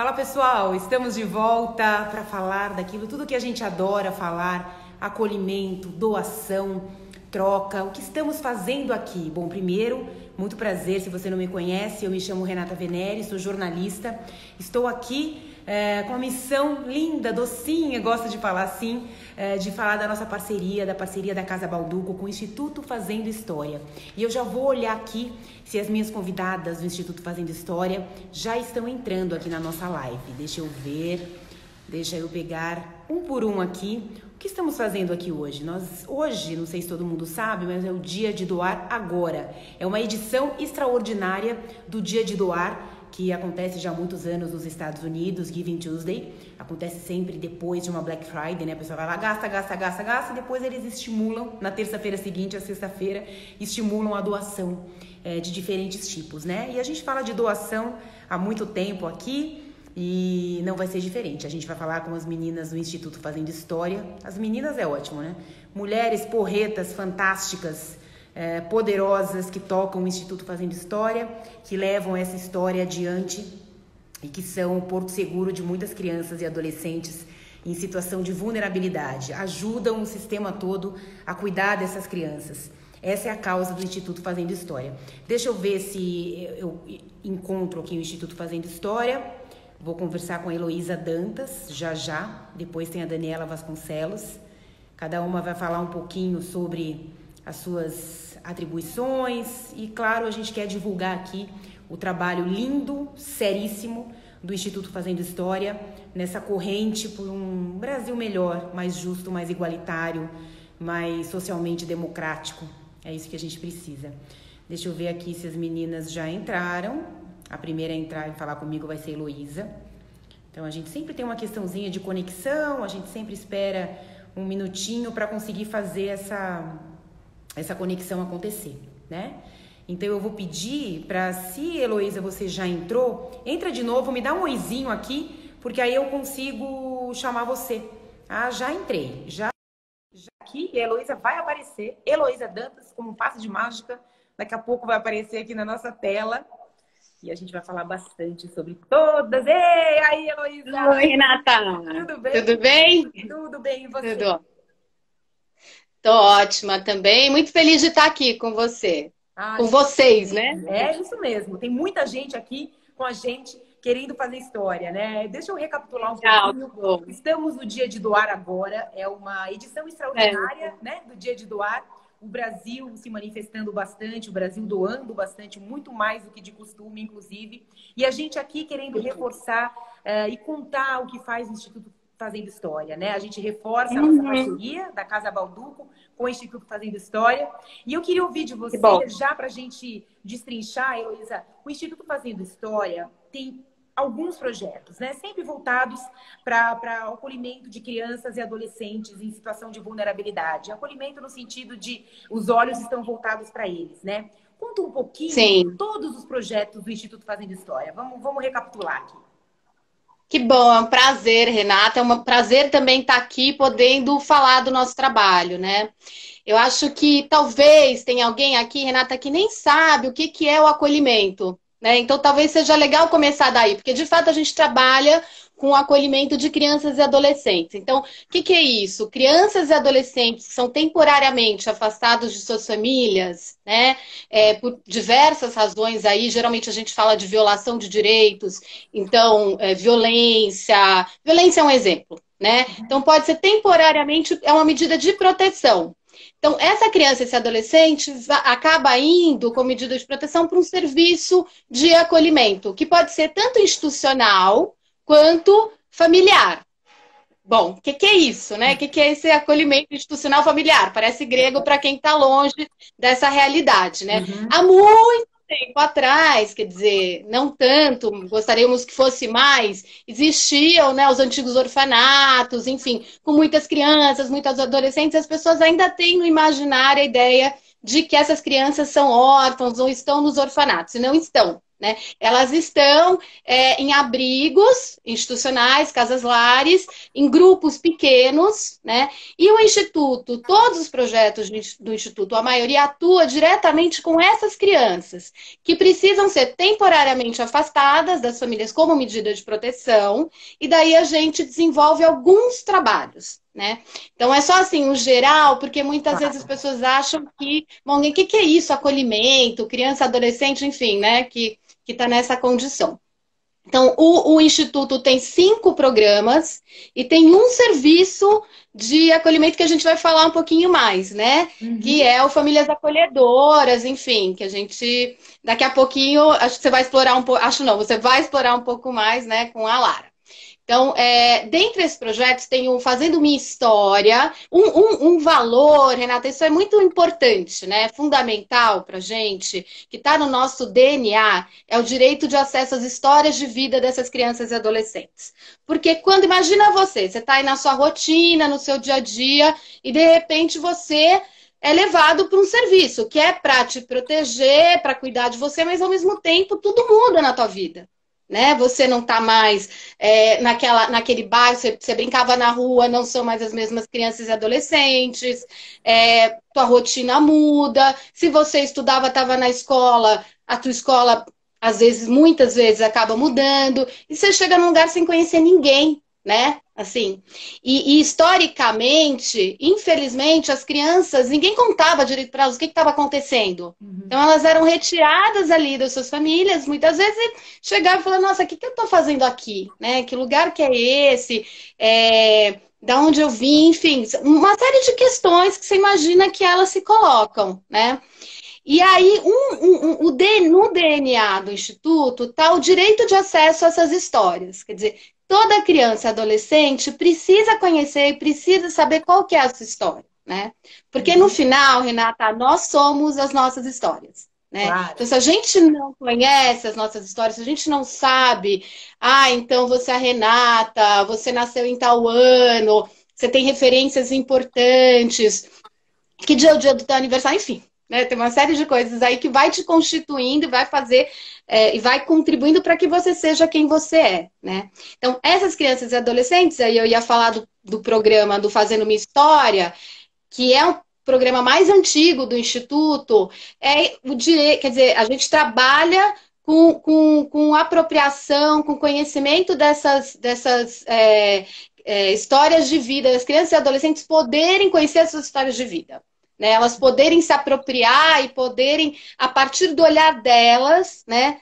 Fala pessoal, estamos de volta para falar daquilo, tudo que a gente adora falar, acolhimento, doação, troca, o que estamos fazendo aqui. Bom, primeiro, muito prazer, se você não me conhece, eu me chamo Renata Venere, sou jornalista, estou aqui com a missão linda, docinha, gosto de falar assim, de falar da nossa parceria, da parceria da Casa Balduco com o Instituto Fazendo História. E eu já vou olhar aqui se as minhas convidadas do Instituto Fazendo História já estão entrando aqui na nossa live. Deixa eu ver, deixa eu pegar um por um aqui. O que estamos fazendo aqui hoje? Hoje, não sei se todo mundo sabe, mas é o Dia de Doar Agora. É uma edição extraordinária do Dia de Doar, que acontece já há muitos anos nos Estados Unidos, Giving Tuesday. Acontece sempre depois de uma Black Friday, né? A pessoa vai lá, gasta, depois eles estimulam, na terça-feira seguinte, a sexta-feira, estimulam a doação de diferentes tipos, né? E a gente fala de doação há muito tempo aqui e não vai ser diferente. A gente vai falar com as meninas do Instituto Fazendo História. As meninas é ótimo, né? Mulheres porretas, fantásticas, poderosas, que tocam o Instituto Fazendo História, que levam essa história adiante e que são o porto seguro de muitas crianças e adolescentes em situação de vulnerabilidade, ajudam o sistema todo a cuidar dessas crianças. Essa é a causa do Instituto Fazendo História. Deixa eu ver se eu encontro aqui o Instituto Fazendo História. Vou conversar com a Heloísa Dantas já. Depois tem a Daniela Vasconcelos. Cada uma vai falar um pouquinho sobre as suas atribuições e, claro, a gente quer divulgar aqui o trabalho lindo, seríssimo do Instituto Fazendo História nessa corrente por um Brasil melhor, mais justo, mais igualitário, mais socialmente democrático. É isso que a gente precisa. Deixa eu ver aqui se as meninas já entraram. A primeira a entrar e falar comigo vai ser a Heloísa. Então, a gente sempre tem uma questãozinha de conexão, a gente sempre espera um minutinho para conseguir fazer essa conexão acontecer, né? Então eu vou pedir para, se Heloísa você já entrou, entra de novo, me dá um oizinho aqui, porque aí eu consigo chamar você. Ah, já entrei, já aqui, e a Heloísa vai aparecer, Heloísa Dantas, como um passe de mágica, daqui a pouco vai aparecer aqui na nossa tela, e a gente vai falar bastante sobre todas. Ei, aí Heloísa! Oi, Renata! Tudo bem? Tudo bem? Tudo bem, e você? Tudo. Tô ótima também. Muito feliz de estar aqui com você. Com vocês, né? É isso mesmo. Tem muita gente aqui com a gente querendo fazer história, né? Deixa eu recapitular um pouquinho. Estamos no Dia de Doar Agora. É uma edição extraordinária, né, do Dia de Doar. O Brasil se manifestando bastante, o Brasil doando bastante, muito mais do que de costume, inclusive. E a gente aqui querendo reforçar e contar o que faz o Instituto Fazendo História, né? A gente reforça a nossa parceria da Casa Balduco com o Instituto Fazendo História. E eu queria ouvir de você, já para a gente destrinchar, Heloísa, o Instituto Fazendo História tem alguns projetos, né? Sempre voltados para o acolhimento de crianças e adolescentes em situação de vulnerabilidade. Acolhimento no sentido de os olhos estão voltados para eles, né? Conta um pouquinho de todos os projetos do Instituto Fazendo História. Vamos recapitular aqui. Que bom, é um prazer, Renata. É um prazer também estar aqui podendo falar do nosso trabalho, né? Eu acho que talvez tenha alguém aqui, Renata, que nem sabe o que é o acolhimento, né? Então talvez seja legal começar daí, porque de fato a gente trabalha com o acolhimento de crianças e adolescentes. Então, o que é isso? Crianças e adolescentes que são temporariamente afastados de suas famílias, né? Por diversas razões aí, geralmente a gente fala de violação de direitos, então, violência é um exemplo, né? Então, pode ser temporariamente, é uma medida de proteção. Então, essa criança, esse adolescente, acaba indo com medida de proteção para um serviço de acolhimento, que pode ser tanto institucional quanto familiar. Bom, o que é isso, né? O que é esse acolhimento institucional familiar? Parece grego para quem está longe dessa realidade, né? Há muito tempo atrás, quer dizer, não tanto, gostaríamos que fosse mais, existiam, né, os antigos orfanatos, enfim, com muitas crianças, muitos adolescentes, as pessoas ainda têm no imaginário a ideia de que essas crianças são órfãos ou estão nos orfanatos, e não estão. né? Elas estão em abrigos institucionais, casas-lares, em grupos pequenos, né? E o Instituto, todos os projetos do Instituto, a maioria atua diretamente com essas crianças, que precisam ser temporariamente afastadas das famílias como medida de proteção, e daí a gente desenvolve alguns trabalhos, né? Então é só assim, o geral, porque muitas vezes as pessoas acham que, bom, o que é isso? Acolhimento, criança, adolescente, enfim, né? Que está nessa condição. Então, o Instituto tem 5 programas e tem um serviço de acolhimento que a gente vai falar um pouquinho mais, né? Que é o Famílias Acolhedoras, enfim, que a gente, daqui a pouquinho, acho que você vai explorar um pouco, acho não, você vai explorar um pouco mais, né, com a Lara. Então, dentre esses projetos, tem o Fazendo Minha História, um valor, Renata, isso é muito importante, né? Fundamental para a gente, que está no nosso DNA, é o direito de acesso às histórias de vida dessas crianças e adolescentes. Porque quando, imagina você está aí na sua rotina, no seu dia a dia, e de repente você é levado para um serviço que é para te proteger, para cuidar de você, mas ao mesmo tempo tudo muda na tua vida. Né? Você não está mais naquele bairro, você brincava na rua, não são mais as mesmas crianças e adolescentes, tua rotina muda, se você estudava, estava na escola, a tua escola, às vezes, muitas vezes, acaba mudando, e você chega num lugar sem conhecer ninguém, né? Assim, e historicamente, infelizmente, as crianças, ninguém contava direito para elas o que estava acontecendo. Então, elas eram retiradas ali das suas famílias, muitas vezes chegavam e falavam, nossa, o que eu estou fazendo aqui? Né? Que lugar que é esse? Da onde eu vim? Enfim, uma série de questões que você imagina que elas se colocam, né? E aí, no DNA do Instituto está o direito de acesso a essas histórias. Quer dizer, toda criança e adolescente precisa conhecer e precisa saber qual que é a sua história, né? Porque no final, Renata, nós somos as nossas histórias, né? Claro. Então, se a gente não conhece as nossas histórias, se a gente não sabe, então você é a Renata, você nasceu em tal ano, você tem referências importantes, que dia é o dia do teu aniversário, enfim. Né? Tem uma série de coisas aí que vai te constituindo e vai fazer e vai contribuindo para que você seja quem você é. Né? Então, essas crianças e adolescentes, aí eu ia falar do programa do Fazendo Minha História, que é um programa mais antigo do Instituto, quer dizer, a gente trabalha com apropriação, com conhecimento dessas histórias de vida, das crianças e adolescentes poderem conhecer essas histórias de vida. Né, elas poderem se apropriar e poderem, a partir do olhar delas, né,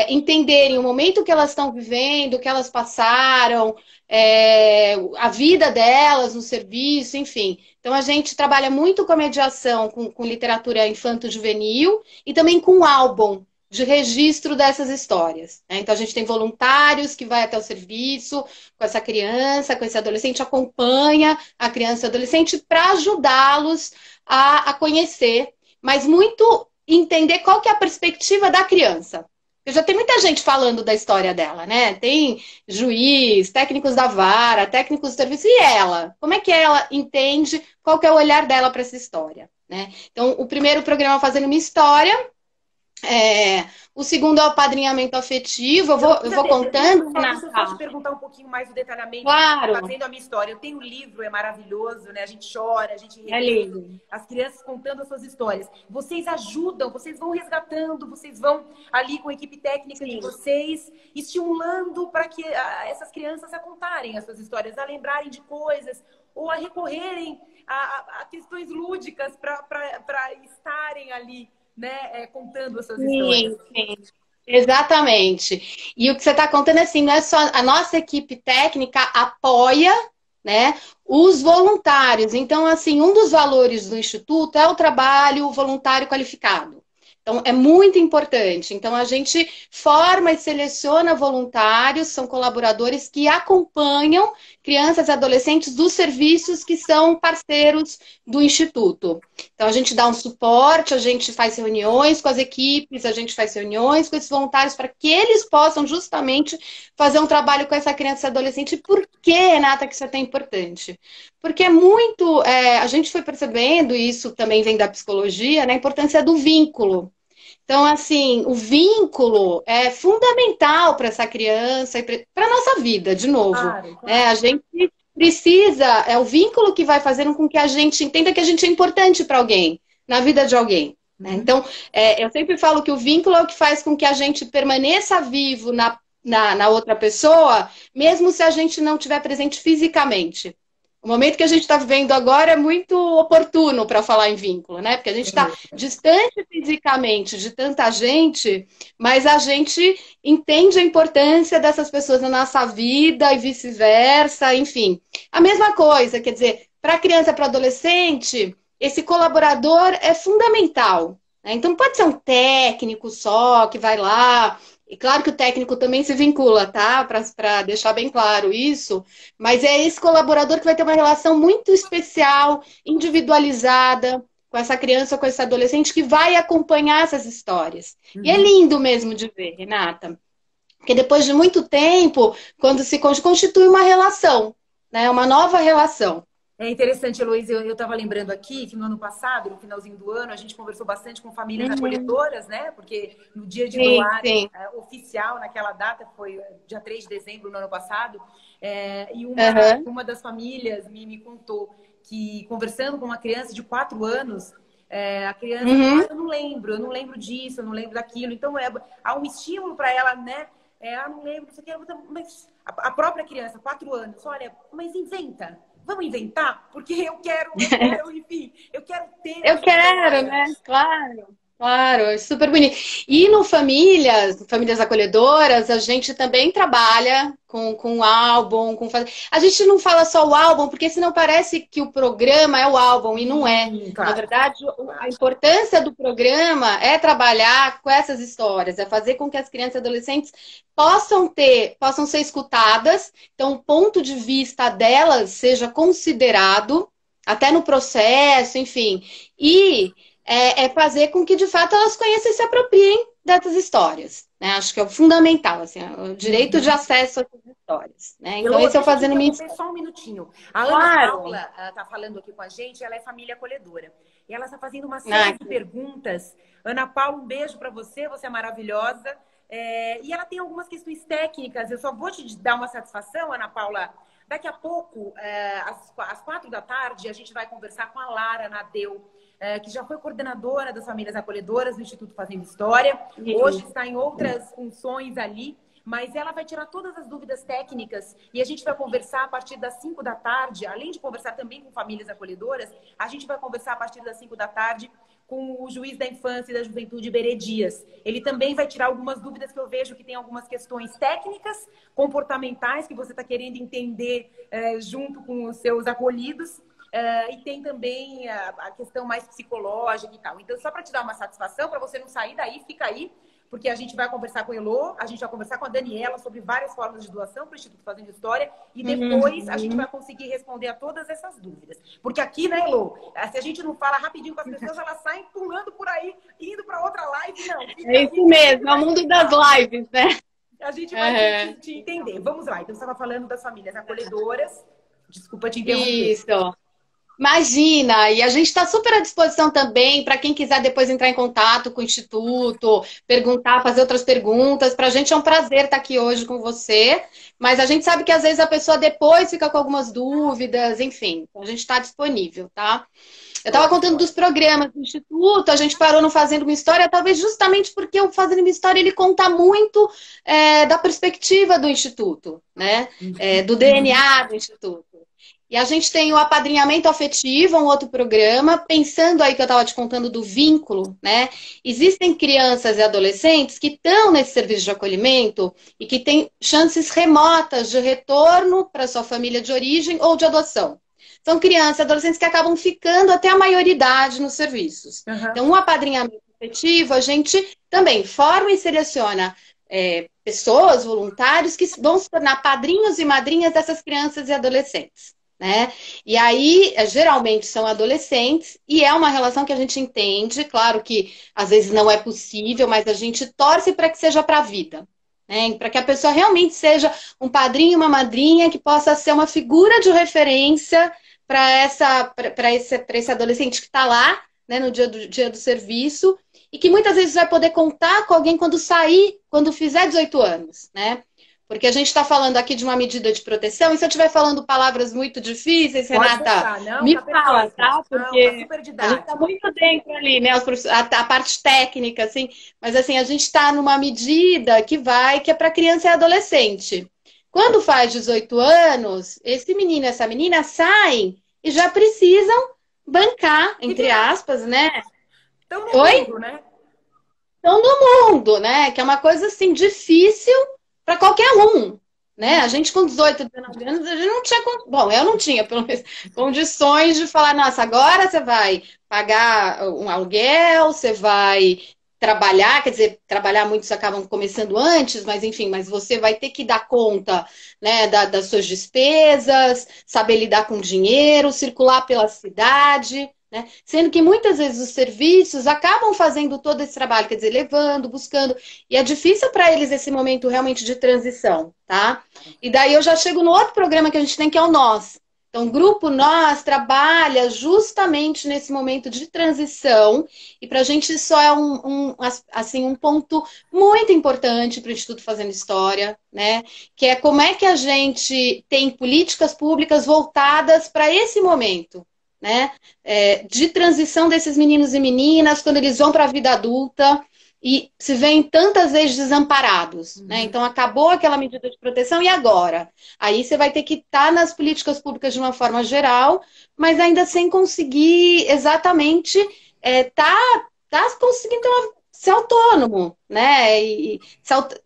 entenderem o momento que elas estão vivendo, o que elas passaram, a vida delas no serviço, enfim. Então, a gente trabalha muito com a mediação, com literatura infanto-juvenil e também com álbum de registro dessas histórias. Né? Então, a gente tem voluntários que vai até o serviço com essa criança, com esse adolescente, acompanha a criança e o adolescente para ajudá-los a conhecer, mas muito entender qual que é a perspectiva da criança. Já tem muita gente falando da história dela, né? Tem juiz, técnicos da vara, técnicos do serviço, e ela? Como é que ela entende qual que é o olhar dela para essa história? Né? Então, o primeiro programa Fazendo Uma História, o segundo é o padrinhamento afetivo. Eu vou contando. Deixa eu só te perguntar um pouquinho mais do detalhamento. Claro. Fazendo a Minha História. Eu tenho um livro, é maravilhoso, né? A gente chora, a gente ri. As crianças contando as suas histórias. Vocês ajudam, vocês vão resgatando, vocês vão ali com a equipe técnica de vocês, estimulando para que essas crianças a contarem as suas histórias, a lembrarem de coisas, ou a recorrerem a questões lúdicas para estarem ali, né, contando as suas histórias. Sim. Exatamente. E o que você está contando assim, não é só a nossa equipe técnica apoia, né, os voluntários. Então, assim, um dos valores do Instituto é o trabalho voluntário qualificado. Então, é muito importante. Então, a gente forma e seleciona voluntários, são colaboradores que acompanham crianças e adolescentes dos serviços que são parceiros do Instituto. Então, a gente dá um suporte, a gente faz reuniões com as equipes, a gente faz reuniões com esses voluntários para que eles possam justamente fazer um trabalho com essa criança e adolescente. Por que, Renata, que isso é tão importante? Porque é muito... a gente foi percebendo, e isso também vem da psicologia, né, a importância do vínculo. Então, assim, o vínculo é fundamental para essa criança e para a nossa vida, de novo. Claro, Né? claro. A gente precisa, é o vínculo que vai fazendo com que a gente entenda que a gente é importante para alguém, na vida de alguém. Né? Uhum. Então, eu sempre falo que o vínculo é o que faz com que a gente permaneça vivo na outra pessoa, mesmo se a gente não estiver presente fisicamente. O momento que a gente está vivendo agora é muito oportuno para falar em vínculo, né? Porque a gente está distante fisicamente de tanta gente, mas a gente entende a importância dessas pessoas na nossa vida e vice-versa, enfim. A mesma coisa, quer dizer, para criança, para adolescente, esse colaborador é fundamental. Né? Então, pode ser um técnico só que vai lá. E claro que o técnico também se vincula, tá? Para deixar bem claro isso. Mas é esse colaborador que vai ter uma relação muito especial, individualizada com essa criança, com esse adolescente, que vai acompanhar essas histórias. E é Uhum. lindo mesmo de ver, Renata. Porque depois de muito tempo, quando se constitui uma relação, né? Uma nova relação. É interessante, Heloísa, eu estava lembrando aqui que no ano passado, no finalzinho do ano, a gente conversou bastante com famílias acolhedoras, né? Porque no dia de Sim, doar sim. oficial, naquela data, foi dia 3 de dezembro do ano passado, e Uhum. uma das famílias me contou que, conversando com uma criança de 4 anos, a criança falou, Uhum. eu não lembro disso, eu não lembro daquilo. Então, há um estímulo para ela, né? Não lembro, não sei o que, mas a própria criança, 4 anos, olha, mas inventa. Vamos inventar? Porque enfim, eu quero ter Eu essa quero, história. né? Claro. Claro, é super bonito. E no famílias acolhedoras, a gente também trabalha com álbum, a gente não fala só o álbum, porque senão parece que o programa é o álbum, e não é. Na Claro, verdade, a claro. importância do programa é trabalhar com essas histórias, é fazer com que as crianças e adolescentes possam ser escutadas, então o ponto de vista delas seja considerado, até no processo, enfim. E fazer com que, de fato, elas conheçam e se apropriem dessas histórias. Né? Acho que é o fundamental, assim, o direito de Uhum. acesso a essas histórias. Né? Então, Elô, esse é o deixa eu te Fazendo Minha interromper História. só um minutinho. A Ana Claro! Paula está falando aqui com a gente, ela é família acolhedora. E ela está fazendo uma série Ah, de perguntas. Ana Paula, um beijo para você, você é maravilhosa. E ela tem algumas questões técnicas. Eu só vou te dar uma satisfação, Ana Paula. Daqui a pouco, às 4 da tarde, a gente vai conversar com a Lara Nadeu, que já foi coordenadora das famílias acolhedoras do Instituto Fazendo História. Hoje está em outras funções ali, mas ela vai tirar todas as dúvidas técnicas e a gente vai conversar a partir das 5 da tarde, além de conversar também com famílias acolhedoras, a gente vai conversar a partir das 5 da tarde com o juiz da infância e da juventude, Iberê Dias. Ele também vai tirar algumas dúvidas que eu vejo que tem algumas questões técnicas, comportamentais, que você está querendo entender junto com os seus acolhidos. E tem também a questão mais psicológica e tal. Então, só para te dar uma satisfação, para você não sair daí, fica aí, porque a gente vai conversar com a Elô, a gente vai conversar com a Daniela sobre várias formas de doação para o Instituto Fazendo História, e depois a gente vai conseguir responder a todas essas dúvidas. Porque aqui, né, Elô, se a gente não fala rapidinho com as pessoas, elas saem pulando por aí, indo para outra live, não. É isso mesmo, é o mundo das lives, né? A gente vai te entender. Vamos lá. Então, você estava falando das famílias acolhedoras. Desculpa te interromper. Isso. Imagina, e a gente está super à disposição também para quem quiser depois entrar em contato com o Instituto, perguntar, fazer outras perguntas. Para a gente é um prazer estar aqui hoje com você, mas a gente sabe que às vezes a pessoa depois fica com algumas dúvidas, enfim, a gente está disponível, tá? Eu estava contando dos programas do Instituto, a gente parou no Fazendo uma História, talvez justamente porque o Fazendo uma História ele conta muito da perspectiva do Instituto, né? Do DNA do Instituto. E a gente tem o apadrinhamento afetivo, um outro programa, pensando aí que eu estava te contando do vínculo, né? Existem crianças e adolescentes que estão nesse serviço de acolhimento e que têm chances remotas de retorno para sua família de origem ou de adoção. São crianças e adolescentes que acabam ficando até a maioridade nos serviços. Então, o apadrinhamento afetivo, a gente também forma e seleciona pessoas, voluntários, que vão se tornar padrinhos e madrinhas dessas crianças e adolescentes. Né? E aí, geralmente são adolescentes, e é uma relação que a gente entende, claro que às vezes não é possível, mas a gente torce para que seja para a vida, né? Para que a pessoa realmente seja um padrinho e uma madrinha que possa ser uma figura de referência para esse adolescente que está lá, né, no dia do serviço, e que muitas vezes vai poder contar com alguém quando sair, quando fizer 18 anos, né? Porque a gente está falando aqui de uma medida de proteção, e se eu estiver falando palavras muito difíceis, Pode Renata, deixar, não, me tá fala, perfeito. tá? Não, tá Porque super a gente está didático. muito dentro ali, né? A parte técnica, assim, mas assim, a gente está numa medida que é para criança e adolescente. Quando faz 18 anos, esse menino, essa menina saem e já precisam bancar, Se entre virar. aspas, né? Estão no Oi? mundo, né? Estão no mundo, né? Que é uma coisa assim difícil para qualquer um, né? A gente com 18, 19 anos, a gente não tinha, bom, eu não tinha pelo menos condições de falar, nossa, agora você vai pagar um aluguel, você vai trabalhar, quer dizer, trabalhar muitos acabam começando antes, mas enfim, mas você vai ter que dar conta, né, das suas despesas, saber lidar com dinheiro, circular pela cidade, né? Sendo que muitas vezes os serviços acabam fazendo todo esse trabalho, quer dizer, levando, buscando, e é difícil para eles esse momento realmente de transição, tá? E daí eu já chego no outro programa que a gente tem, que é o Nós. Então, o Grupo Nós trabalha justamente nesse momento de transição, e para a gente isso é assim, um ponto muito importante para o Instituto Fazendo História, né? Que é como é que a gente tem políticas públicas voltadas para esse momento, né? De transição desses meninos e meninas quando eles vão para a vida adulta e se veem tantas vezes desamparados, né? Então acabou aquela medida de proteção e agora? Aí você vai ter que estar nas políticas públicas de uma forma geral, mas ainda sem conseguir exatamente tá conseguindo ser autônomo, né? E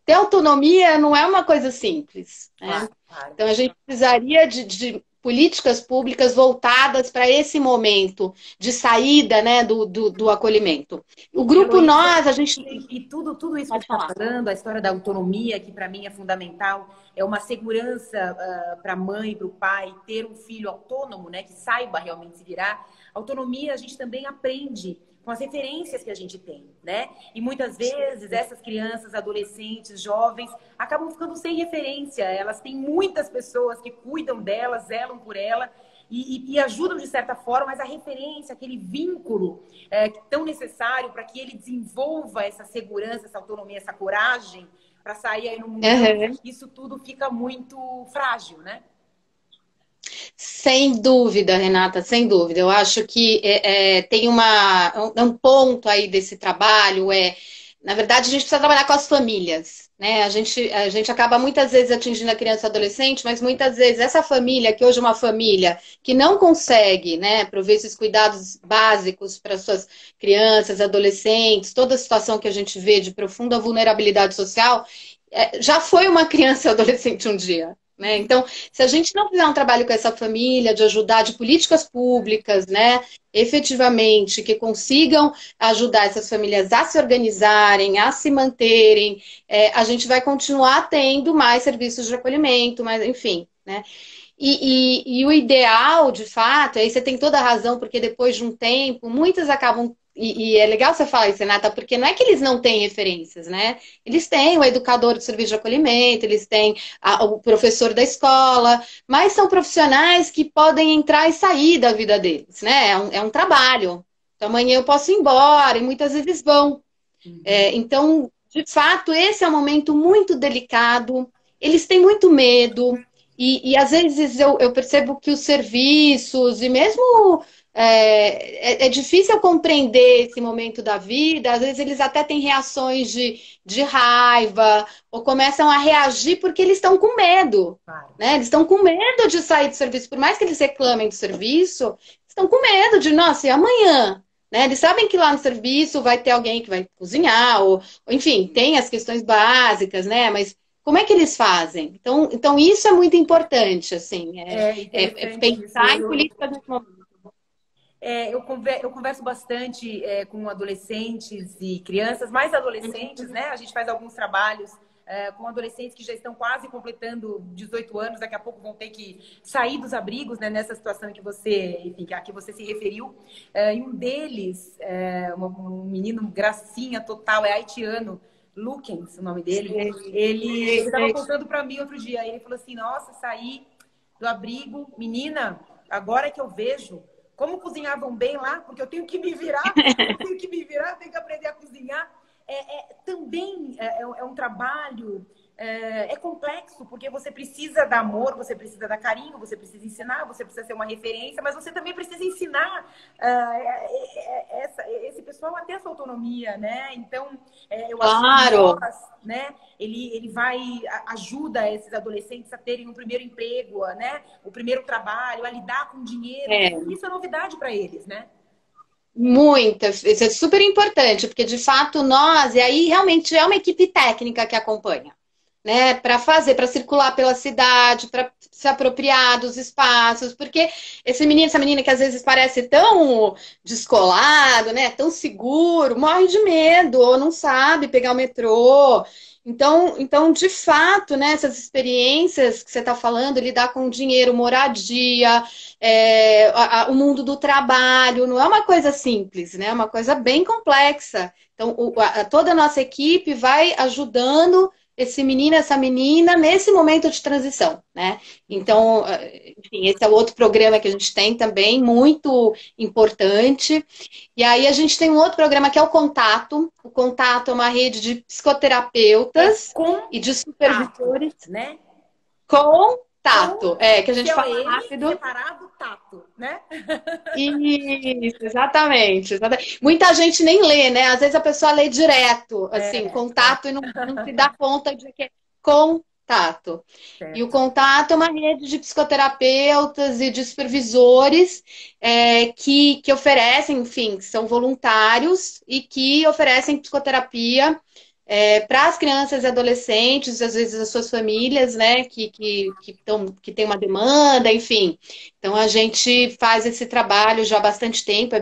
ter autonomia não é uma coisa simples, né? Claro, claro. Então a gente precisaria de políticas públicas voltadas para esse momento de saída, né, do acolhimento. O grupo Heloísa, Nós, a gente tem... e tudo isso que Pode você está falar. falando, a história da autonomia, que para mim é fundamental, é uma segurança para a mãe, para o pai, ter um filho autônomo, né, que saiba realmente se virar. Autonomia a gente também aprende com as referências que a gente tem, né? E muitas vezes essas crianças, adolescentes, jovens, acabam ficando sem referência. Elas têm muitas pessoas que cuidam delas, zelam por ela, e ajudam de certa forma, mas a referência, aquele vínculo tão necessário para que ele desenvolva essa segurança, essa autonomia, essa coragem para sair aí no mundo, isso tudo fica muito frágil, né? Sem dúvida, Renata, sem dúvida. Eu acho que tem um ponto aí desse trabalho, na verdade, a gente precisa trabalhar com as famílias, né? A gente acaba muitas vezes atingindo a criança e adolescente, mas muitas vezes essa família, que hoje é uma família que não consegue, né, prover esses cuidados básicos para suas crianças, adolescentes, toda a situação que a gente vê de profunda vulnerabilidade social, já foi uma criança e adolescente um dia. Né? Então, se a gente não fizer um trabalho com essa família, de ajudar, de políticas públicas, né, efetivamente, que consigam ajudar essas famílias a se organizarem, a se manterem, a gente vai continuar tendo mais serviços de acolhimento, mas enfim, né? E o ideal, de fato, aí você tem toda a razão, porque depois de um tempo, muitas acabam. E é legal você falar isso, Renata, porque não é que eles não têm referências, né? Eles têm o educador de serviço de acolhimento, eles têm o professor da escola, mas são profissionais que podem entrar e sair da vida deles, né? É um trabalho. Então, amanhã eu posso ir embora, e muitas vezes vão. Então, de fato, esse é um momento muito delicado, eles têm muito medo. E às vezes eu percebo que os serviços, e mesmo é difícil compreender esse momento da vida, às vezes eles até têm reações de raiva, ou começam a reagir porque eles estão com medo. Claro. Né? Eles estão com medo de sair do serviço, por mais que eles reclamem do serviço, estão com medo de, nossa, e amanhã? Né? Eles sabem que lá no serviço vai ter alguém que vai cozinhar, ou enfim, tem as questões básicas, né? Mas como é que eles fazem? Então isso é muito importante, assim, pensar em políticas nesse momento. Eu converso bastante com adolescentes e crianças, mais adolescentes, né? A gente faz alguns trabalhos com adolescentes que já estão quase completando 18 anos, daqui a pouco vão ter que sair dos abrigos, né? Nessa situação que a que você se referiu. E um deles, um menino gracinha total, é haitiano, Lukens, o nome dele. Ele estava contando para mim outro dia. Ele falou assim: nossa, saí do abrigo, menina, agora que eu vejo como cozinhavam bem lá, porque eu tenho que me virar, tenho que aprender a cozinhar. Também é um trabalho complexo, porque você precisa dar amor, você precisa dar carinho, você precisa ensinar, você precisa ser uma referência, mas você também precisa ensinar esse pessoal a ter essa autonomia, né? Então, eu acho que nós, né? Ele ajuda esses adolescentes a terem um primeiro emprego, né? O primeiro trabalho, a lidar com dinheiro. Isso é novidade para eles, né? Muita, isso é super importante, porque de fato nós, e aí realmente é uma equipe técnica que acompanha, né? Para circular pela cidade, para se apropriar dos espaços, porque esse menino, essa menina que às vezes parece tão descolado, né? Tão seguro, morre de medo, ou não sabe pegar o metrô. Então, de fato, né, essas experiências que você está falando, lidar com dinheiro, moradia, o mundo do trabalho, não é uma coisa simples, né? É uma coisa bem complexa. Então, toda a nossa equipe vai ajudando esse menino, essa menina, nesse momento de transição, né? Então, enfim, esse é outro programa que a gente tem também, muito importante. E aí a gente tem um outro programa que é o Contato. O Contato é uma rede de psicoterapeutas e de supervisores, né? Contato, que a gente fala rápido. Separado, tato, né? Isso, exatamente. Muita gente nem lê, né? Às vezes a pessoa lê direto, assim, contato, e não se dá conta de que é contato. Certo. E o Contato é uma rede de psicoterapeutas e de supervisores que oferecem, enfim, que são voluntários e que oferecem psicoterapia para as crianças e adolescentes, às vezes as suas famílias, né, que tem uma demanda, enfim. Então, a gente faz esse trabalho já há bastante tempo,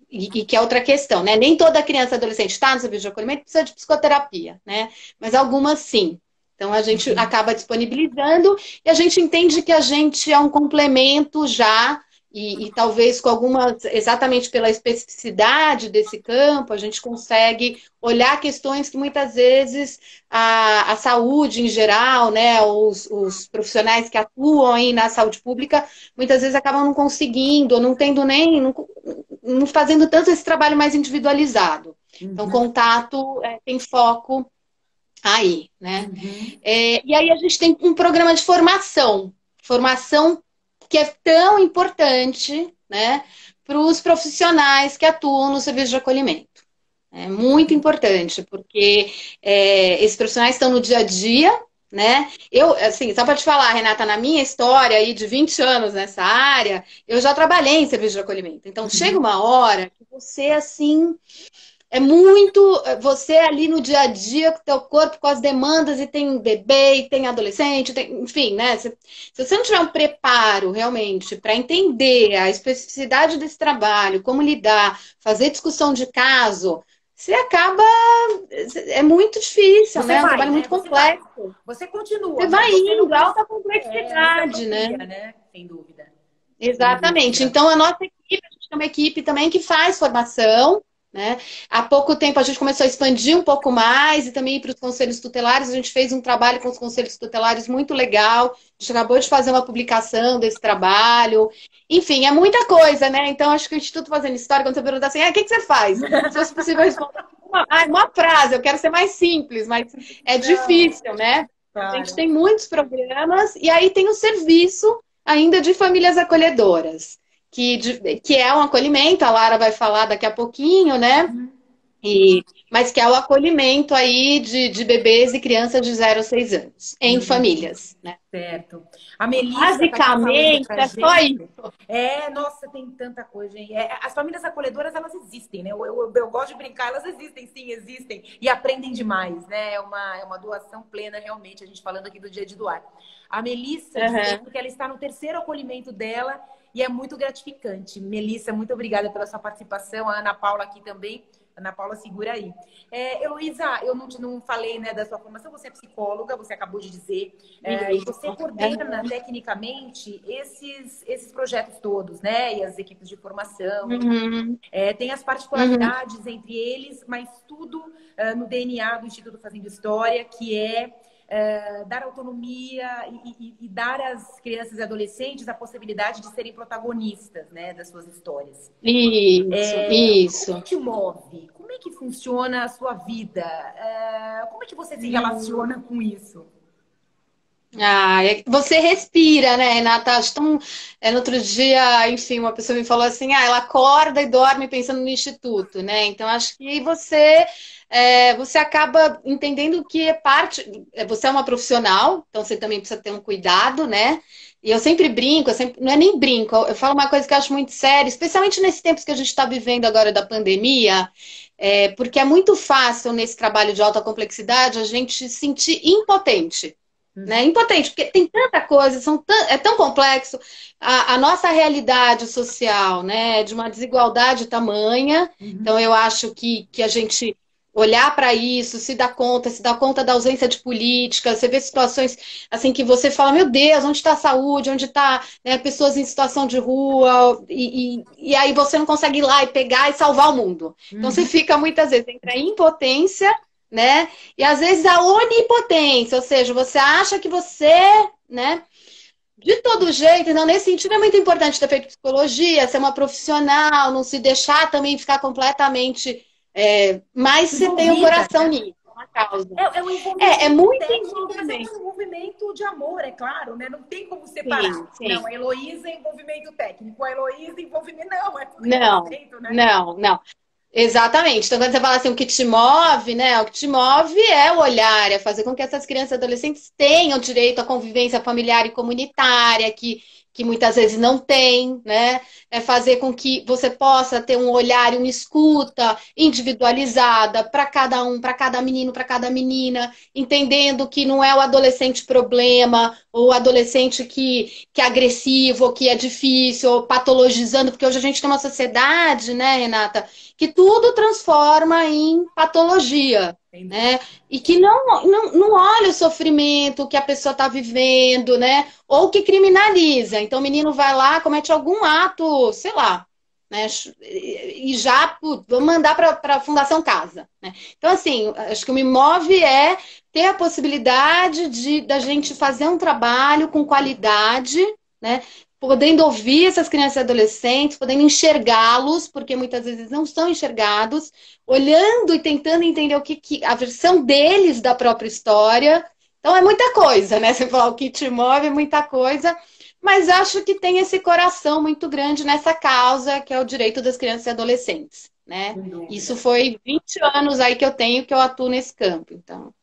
e que é outra questão, né? Nem toda criança e adolescente está no serviço de acolhimento precisa de psicoterapia, né? Mas algumas sim. Então, a gente acaba disponibilizando e a gente entende que a gente é um complemento já. E talvez com algumas, exatamente pela especificidade desse campo, a gente consegue olhar questões que muitas vezes a saúde em geral, né, os profissionais que atuam aí na saúde pública, muitas vezes acabam não conseguindo, ou não tendo não fazendo tanto esse trabalho mais individualizado. Então, Contato tem foco aí, né? E aí a gente tem um programa de formação que é tão importante, né, para os profissionais que atuam no serviço de acolhimento. É muito importante, porque esses profissionais estão no dia a dia, né? Eu, assim, só para te falar, Renata, na minha história aí de 20 anos nessa área, eu já trabalhei em serviço de acolhimento. Então, chega uma hora que você, assim... É muito você ali no dia a dia com o teu corpo, com as demandas, e tem bebê, e tem adolescente, enfim, né? Se você não tiver um preparo realmente para entender a especificidade desse trabalho, como lidar, fazer discussão de caso, você acaba... É muito difícil, né? É um trabalho muito complexo. Você continua. Você vai indo, alta complexidade, né? Sem dúvida. Exatamente. Então, a nossa equipe, a gente tem uma equipe também que faz formação, né? Há pouco tempo a gente começou a expandir um pouco mais e também para os conselhos tutelares. A gente fez um trabalho com os conselhos tutelares muito legal. A gente acabou de fazer uma publicação desse trabalho. Enfim, é muita coisa, né? Então, acho que o Instituto Fazendo História, quando você pergunta assim, o que você faz? Se fosse possível responder uma frase, eu quero ser mais simples, mas é difícil, né? Claro. A gente tem muitos programas e aí tem o serviço ainda de famílias acolhedoras. Que é um acolhimento, a Lara vai falar daqui a pouquinho, né? Mas que é o acolhimento aí de bebês e crianças de 0 a 6 anos, em famílias, né? Certo. A Melissa basicamente, é só isso. Nossa, tem tanta coisa, hein? As famílias acolhedoras, elas existem, né? Eu gosto de brincar, elas existem, sim, existem. E aprendem demais, né? É uma doação plena, realmente, a gente falando aqui do Dia de Doar. A Melissa, dizendo que ela está no 3º acolhimento dela, e é muito gratificante. Melissa, muito obrigada pela sua participação. A Ana Paula aqui também. Ana Paula, segura aí. Heloísa, eu não falei, né, da sua formação. Você é psicóloga, você acabou de dizer. E você coordena tecnicamente esses projetos todos, né? E as equipes de formação. Tem as particularidades entre eles, mas tudo no DNA do Instituto Fazendo História, que é dar autonomia e dar às crianças e adolescentes a possibilidade de serem protagonistas, né, das suas histórias. Isso, O que isso. te move? Como é que funciona a sua vida? Como é que você se relaciona com isso? Ah, você respira, né, Renata? No outro dia, enfim, uma pessoa me falou assim, ela acorda e dorme pensando no instituto, né? Então, acho que você acaba entendendo que você é uma profissional, então você também precisa ter um cuidado, né? E eu sempre brinco, não é nem brinco, eu falo uma coisa que eu acho muito séria, especialmente nesses tempos que a gente está vivendo agora da pandemia, porque é muito fácil nesse trabalho de alta complexidade a gente se sentir impotente, né? Impotente, porque tem tanta coisa, é tão complexo a nossa realidade social, né? De uma desigualdade tamanha. Então, eu acho que a gente olhar para isso, se dá conta da ausência de política, você vê situações assim que você fala, meu Deus, onde está a saúde, onde está, né, pessoas em situação de rua, e aí você não consegue ir lá e pegar e salvar o mundo. Então você fica muitas vezes entre a impotência, né? E às vezes a onipotência, ou seja, você acha que você, né? De todo jeito, então nesse sentido é muito importante ter feito psicologia, ser uma profissional, não se deixar também ficar completamente. Mas você tem um Envolvida, coração né? nisso, uma causa. É um É envolvimento muito técnico, mas é envolvimento. um envolvimento de amor, é claro, né? Não tem como Sim, separar. Não, sim. a Heloísa é envolvimento técnico, a Heloísa é envolvimento. Não, é um Não, envolvimento, né? não, não. Exatamente. Então, quando você fala assim, o que te move, né? O que te move é o olhar, é fazer com que essas crianças e adolescentes tenham direito à convivência familiar e comunitária, que muitas vezes não têm, né? É fazer com que você possa ter um olhar e uma escuta individualizada para cada um, para cada menino, para cada menina, entendendo que não é o adolescente problema, ou o adolescente que é agressivo, ou que é difícil, ou patologizando, porque hoje a gente tem uma sociedade, né, Renata? Que tudo transforma em patologia, né? E que não olha o sofrimento que a pessoa está vivendo, né? Ou que criminaliza. Então o menino vai lá, comete algum ato, sei lá, né? E já, vamos mandar para a Fundação Casa, né? Então, assim, acho que o me move é ter a possibilidade da gente fazer um trabalho com qualidade, né? Podendo ouvir essas crianças e adolescentes, podendo enxergá-los, porque muitas vezes não são enxergados, olhando e tentando entender a versão deles da própria história. Então é muita coisa, né? Você falar o que te move é muita coisa, mas acho que tem esse coração muito grande nessa causa, que é o direito das crianças e adolescentes, né? Sem dúvida. Isso foi 20 anos aí que eu atuo nesse campo, então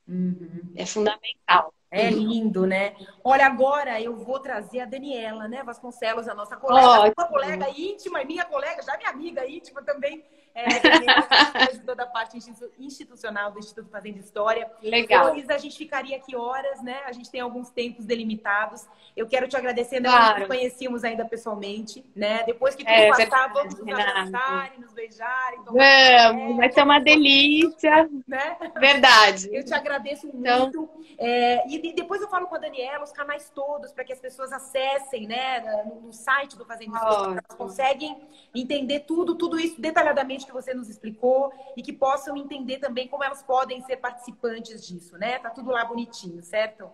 é fundamental. É lindo, né? Olha, agora eu vou trazer a Daniela, né, Vasconcelos, a nossa colega, uma Ótimo. colega íntima, e minha colega, já minha amiga íntima também, a Daniela, que faz toda a parte institucional do Instituto Fazendo História. Legal. Heloísa, a gente ficaria aqui horas, né? A gente tem alguns tempos delimitados. Eu quero te agradecer, não Claro. nos conhecíamos ainda pessoalmente, né? Depois que tudo passar, vamos nos abraçar e nos beijar. Vamos, vai ser uma delícia. Né? Verdade. Eu te agradeço muito. E depois eu falo com a Daniela os canais todos para que as pessoas acessem, né, no site do Fazendo História, elas conseguem entender tudo isso detalhadamente que você nos explicou e que possam entender também como elas podem ser participantes disso, né? Tá tudo lá bonitinho, certo?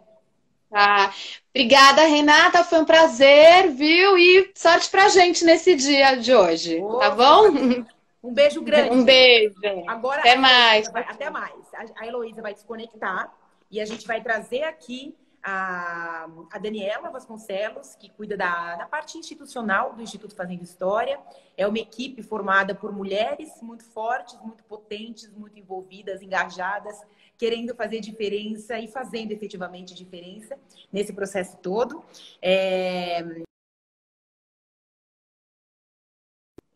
Obrigada, Renata. Foi um prazer, viu? E sorte pra gente nesse dia de hoje, tá bom? Um beijo grande. Um beijo. Agora, até mais. Até mais. A Heloísa vai desconectar e a gente vai trazer aqui a Daniela Vasconcelos, que cuida da parte institucional do Instituto Fazendo História. É uma equipe formada por mulheres muito fortes, muito potentes, muito envolvidas, engajadas, querendo fazer diferença e fazendo efetivamente diferença nesse processo todo.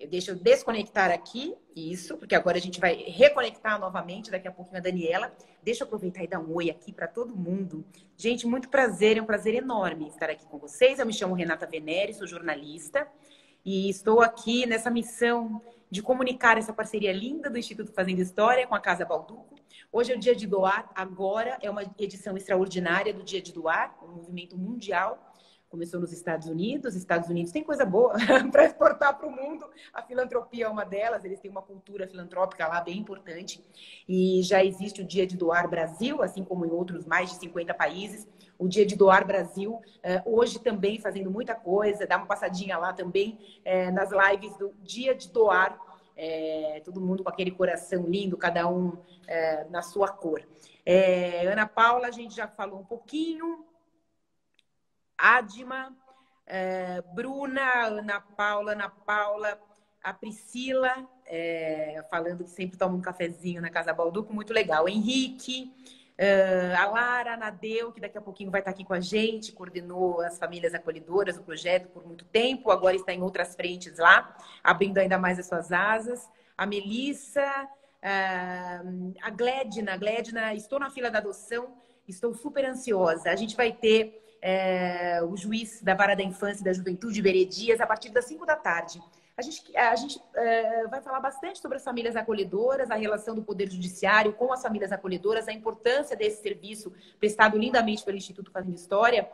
Deixa eu desconectar aqui, isso, porque agora a gente vai reconectar novamente, daqui a pouquinho a Daniela. Deixa eu aproveitar e dar um oi aqui para todo mundo. Gente, muito prazer, é um prazer enorme estar aqui com vocês. Eu me chamo Renata Venere, sou jornalista e estou aqui nessa missão de comunicar essa parceria linda do Instituto Fazendo História com a Casa Balduco. Hoje é o Dia de Doar, agora é uma edição extraordinária do Dia de Doar, um movimento mundial começou nos Estados Unidos. Estados Unidos tem coisa boa para exportar para o mundo. A filantropia é uma delas. Eles têm uma cultura filantrópica lá bem importante. E já existe o Dia de Doar Brasil, assim como em outros mais de 50 países. O Dia de Doar Brasil, hoje também fazendo muita coisa. Dá uma passadinha lá também nas lives do Dia de Doar. Todo mundo com aquele coração lindo, cada um na sua cor. Ana Paula, a gente já falou um pouquinho. Adma, Bruna, Ana Paula, a Priscila, falando que sempre toma um cafezinho na Casa Balduco, muito legal. Henrique, a Lara, a Nadeu, que daqui a pouquinho vai estar aqui com a gente, coordenou as famílias acolhedoras, o projeto por muito tempo, agora está em outras frentes lá, abrindo ainda mais as suas asas. A Melissa, a Gledna, estou na fila da adoção, estou super ansiosa. A gente vai ter o juiz da Vara da Infância e da Juventude, Iberê Dias, a partir das 5 da tarde. A gente vai falar bastante sobre as famílias acolhedoras, a relação do Poder Judiciário com as famílias acolhedoras, a importância desse serviço prestado lindamente pelo Instituto Fazendo História,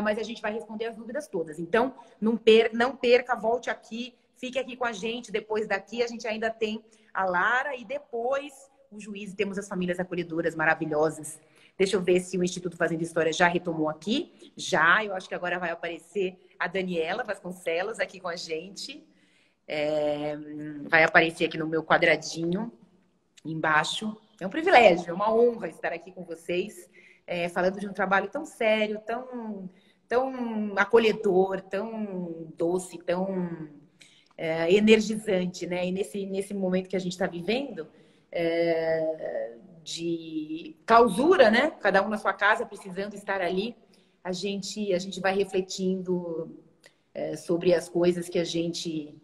mas a gente vai responder as dúvidas todas. Então, não perca, volte aqui, fique aqui com a gente. Depois daqui, a gente ainda tem a Lara e depois o juiz, temos as famílias acolhedoras maravilhosas. Deixa eu ver se o Instituto Fazendo História já retomou aqui. Já, eu acho que agora vai aparecer a Daniela Vasconcelos aqui com a gente. Vai aparecer aqui no meu quadradinho, embaixo. É um privilégio, é uma honra estar aqui com vocês, falando de um trabalho tão sério, tão acolhedor, tão doce, tão energizante, né? E nesse momento que a gente está vivendo, de clausura, né? Cada um na sua casa, precisando estar ali, a gente vai refletindo sobre as coisas que a gente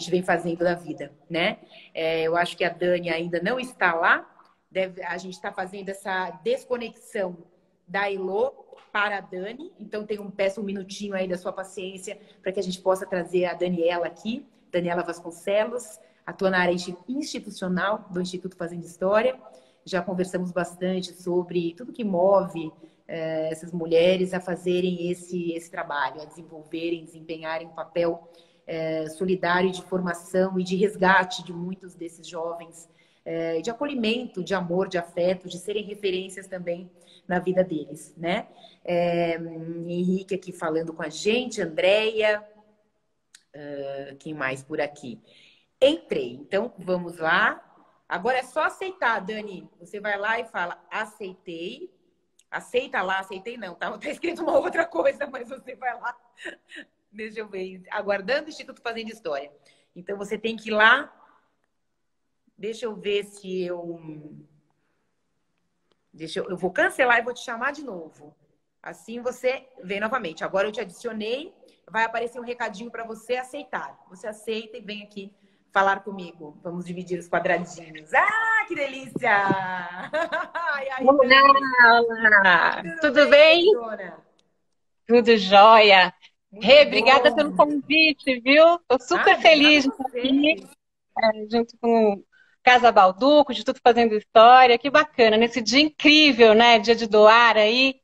vem fazendo da vida, né? Eu acho que a Dani ainda não está lá. A gente está fazendo essa desconexão da Elô para a Dani. Então, peço um minutinho aí da sua paciência para que a gente possa trazer a Daniela aqui, Daniela Vasconcelos, atua na área institucional do Instituto Fazendo História. Já conversamos bastante sobre tudo que move essas mulheres a fazerem esse trabalho, a desempenharem um papel solidário de formação e de resgate de muitos desses jovens, de acolhimento, de amor, de afeto, de serem referências também na vida deles, né? Henrique aqui falando com a gente, Andréia, quem mais por aqui? Entrei, então vamos lá. Agora é só aceitar, Dani. Você vai lá e fala, aceitei. Aceita lá, aceitei não, tá escrito uma outra coisa, mas você vai lá. Deixa eu ver. Aguardando o Instituto Fazendo História. Então, você tem que ir lá. Deixa eu ver se eu vou cancelar e vou te chamar de novo. Assim você vem novamente. Agora eu te adicionei. Vai aparecer um recadinho para você aceitar. Você aceita e vem aqui falar comigo. Vamos dividir os quadradinhos. Ah, que delícia! Ai, ai, olá! Tudo bem? Dona? Tudo jóia. Rê, obrigada pelo convite, viu? Estou super feliz de estar aqui, junto com Casa Balduco, de tudo Fazendo História. Que bacana, nesse dia incrível, né? Dia de doar aí.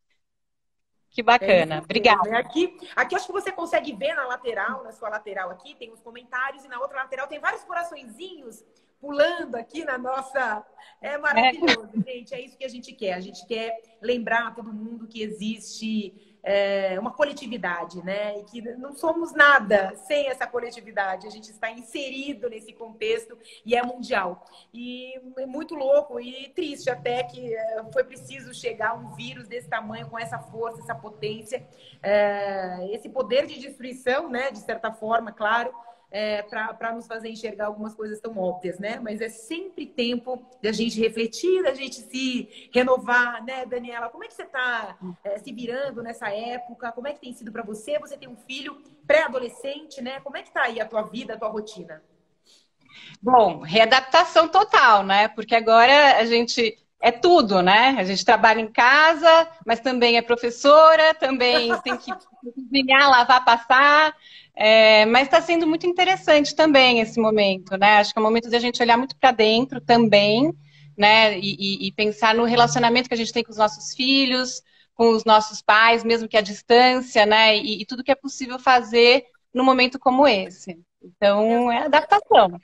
Que bacana. Obrigada. Aqui acho que você consegue ver na lateral, na sua lateral aqui, tem os comentários e na outra lateral tem vários coraçõezinhos pulando aqui na nossa... É maravilhoso, gente. É isso que a gente quer. A gente quer lembrar a todo mundo que existe uma coletividade, né? E que não somos nada sem essa coletividade. A gente está inserido nesse contexto e é mundial. E é muito louco e triste até que foi preciso chegar um vírus desse tamanho, com essa força, essa potência, esse poder de destruição, né? De certa forma, claro, para nos fazer enxergar algumas coisas tão óbvias, né? Mas é sempre tempo da gente refletir, da gente se renovar, né, Daniela? Como é que você está se virando nessa época? Como é que tem sido para você? Você tem um filho pré-adolescente, né? Como é que está aí a tua vida, a tua rotina? Bom, readaptação total, né? Porque agora a gente é tudo, né? A gente trabalha em casa, mas também é professora, também tem que cozinhar, lavar, passar. Mas está sendo muito interessante também esse momento, né? Acho que é um momento da gente olhar muito para dentro também, né? E pensar no relacionamento que a gente tem com os nossos filhos, com os nossos pais, mesmo que à distância, né? E tudo que é possível fazer num momento como esse. Então, é adaptação.